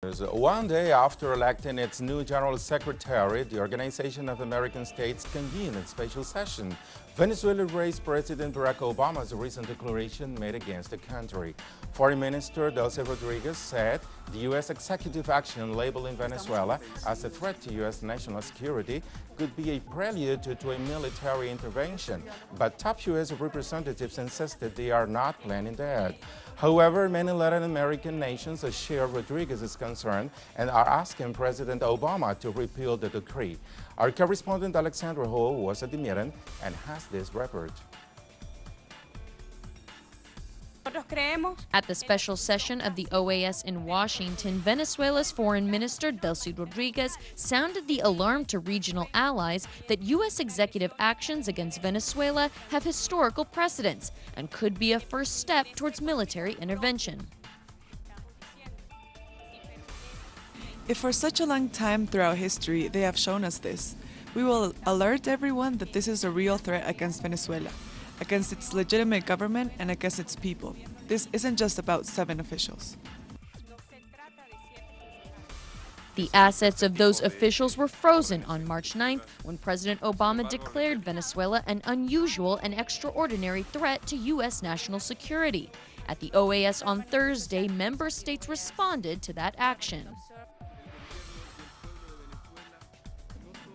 One day after electing its new General Secretary, the Organization of American States convened a special session. Venezuela raised President Barack Obama's recent declaration made against the country. Foreign Minister Delcy Rodriguez said the U.S. executive action labeling Venezuela as a threat to U.S. national security could be a prelude to a military intervention, but top U.S. representatives insisted they are not planning that. However, many Latin American nations share Rodriguez's concern and are asking President Obama to repeal the decree. Our correspondent Alexandra Ho was at the meeting and has this report. At the special session of the OAS in Washington, Venezuela's Foreign Minister Delcy Rodriguez sounded the alarm to regional allies that U.S. executive actions against Venezuela have historical precedents and could be a first step towards military intervention. If for such a long time throughout history they have shown us this, we will alert everyone that this is a real threat against Venezuela, against its legitimate government and against its people. This isn't just about 7 officials. The assets of those officials were frozen on March 9th when President Obama declared Venezuela an unusual and extraordinary threat to U.S. national security. At the OAS on Thursday, member states responded to that action.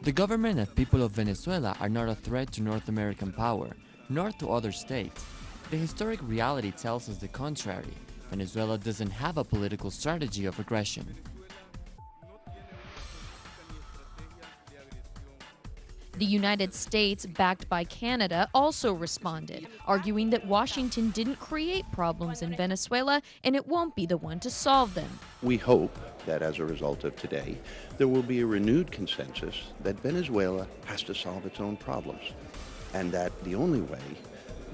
The government and people of Venezuela are not a threat to North American power, nor to other states. The historic reality tells us the contrary. Venezuela doesn't have a political strategy of aggression. The United States, backed by Canada, also responded, arguing that Washington didn't create problems in Venezuela and it won't be the one to solve them. We hope that as a result of today, there will be a renewed consensus that Venezuela has to solve its own problems, and that the only way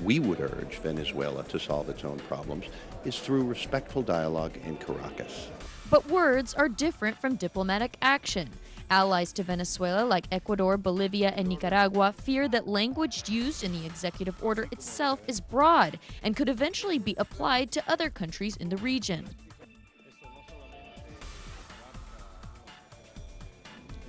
we would urge Venezuela to solve its own problems is through respectful dialogue in Caracas. But words are different from diplomatic action. Allies to Venezuela like Ecuador, Bolivia, and Nicaragua fear that language used in the executive order itself is broad and could eventually be applied to other countries in the region.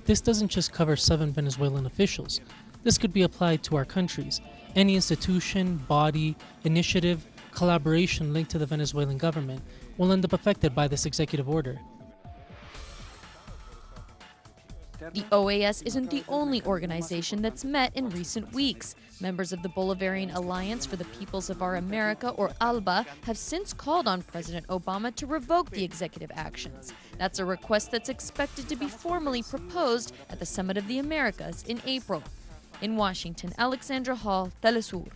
This doesn't just cover 7 Venezuelan officials. This could be applied to our countries. Any institution, body, initiative, collaboration linked to the Venezuelan government will end up affected by this executive order. The OAS isn't the only organization that's met in recent weeks. Members of the Bolivarian Alliance for the Peoples of Our America, or ALBA, have since called on President Obama to revoke the executive actions. That's a request that's expected to be formally proposed at the Summit of the Americas in April. In Washington, Alexandra Hall, Telesur.